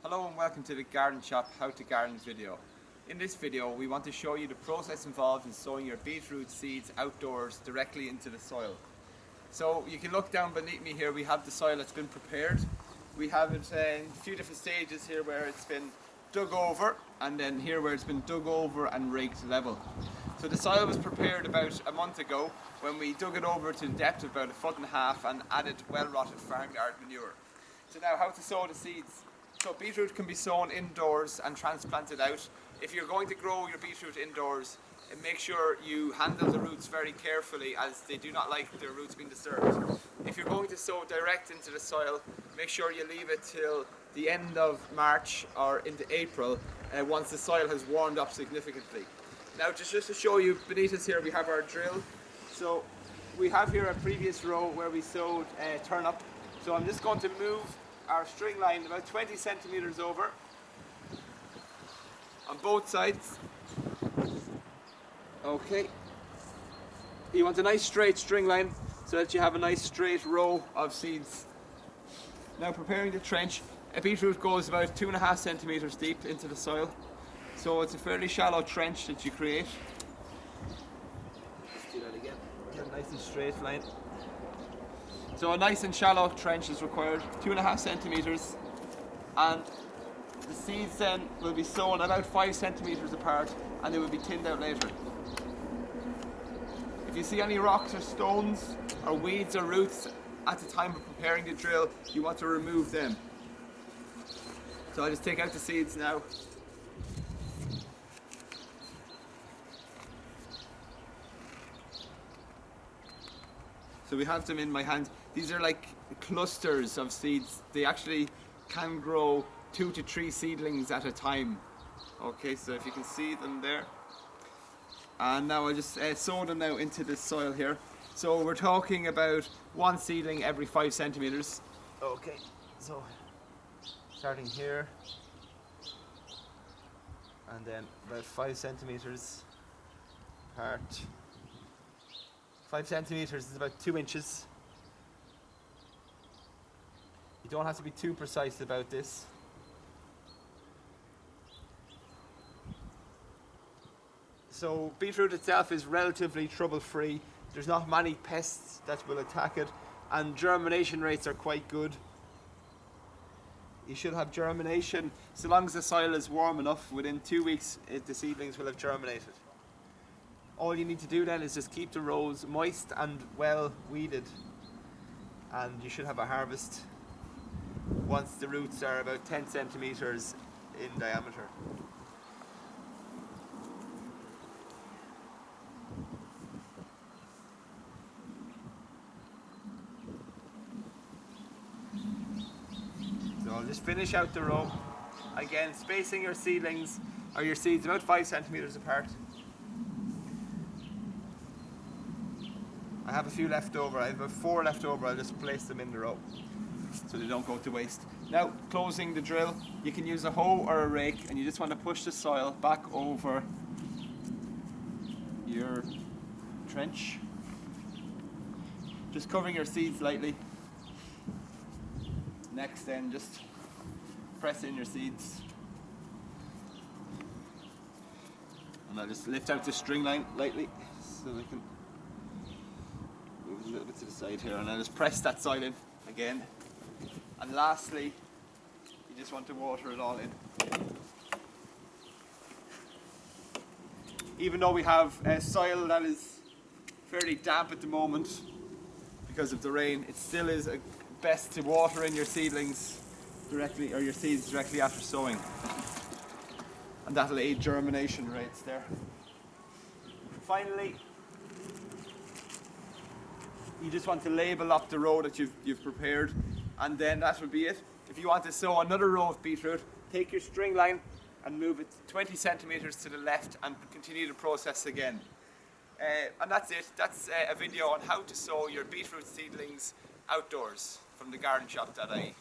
Hello and welcome to the Garden Shop How to Garden video. In this video we want to show you the process involved in sowing your beetroot seeds outdoors directly into the soil. So you can look down beneath me here, we have the soil that's been prepared. We have it in a few different stages here where it's been dug over, and then here where it's been dug over and raked level. So the soil was prepared about a month ago when we dug it over to the depth of about 1.5 feet and added well-rotted farmyard manure. So now how to sow the seeds. So beetroot can be sown indoors and transplanted out. If you're going to grow your beetroot indoors, make sure you handle the roots very carefully as they do not like their roots being disturbed. If you're going to sow direct into the soil, make sure you leave it till the end of March or into April once the soil has warmed up significantly. Now just to show you, beneath us here we have our drill. So we have here a previous row where we sowed turnip. So I'm just going to move our string line about 20 centimeters over on both sides. Okay. You want a nice straight string line so that you have a nice straight row of seeds. Now preparing the trench, a beetroot goes about 2.5 centimeters deep into the soil. So it's a fairly shallow trench that you create. Let's do that again. Get a nice and straight line. So a nice and shallow trench is required, 2.5 centimeters, and the seeds then will be sown about 5 centimeters apart and they will be tinned out later. If you see any rocks or stones or weeds or roots at the time of preparing the drill, you want to remove them. So I just take out the seeds now. So we have them in my hand. These are like clusters of seeds. They actually can grow 2 to 3 seedlings at a time. Okay, so if you can see them there. And now I just sow them now into the soil here. So we're talking about 1 seedling every 5 centimeters. Okay, so starting here. And then about 5 centimeters apart. 5 centimeters is about 2 inches. You don't have to be too precise about this. So beetroot itself is relatively trouble-free. There's not many pests that will attack it, and germination rates are quite good. You should have germination, so long as the soil is warm enough, within 2 weeks the seedlings will have germinated. All you need to do then is just keep the rows moist and well weeded, and you should have a harvest once the roots are about 10 centimeters in diameter. So I'll just finish out the row. Again, spacing your seedlings or your seeds about 5 centimeters apart. I have a few left over, I have about 4 left over, I'll just place them in the row so they don't go to waste. Now closing the drill, you can use a hoe or a rake and you just want to push the soil back over your trench, just covering your seeds lightly. Next then just press in your seeds, and I'll just lift out the string line lightly so they can move a little bit to the side here, and I'll just press that soil in again. And lastly, you just want to water it all in. Even though we have soil that is fairly damp at the moment because of the rain, it still is best to water in your seedlings directly, or your seeds directly after sowing, and that'll aid germination rates there. Finally, you just want to label up the row that you've prepared, and then that will be it. If you want to sow another row of beetroot, take your string line and move it 20 centimeters to the left and continue the process again. And that's it. That's a video on how to sow your beetroot seedlings outdoors from thegardenshop.ie.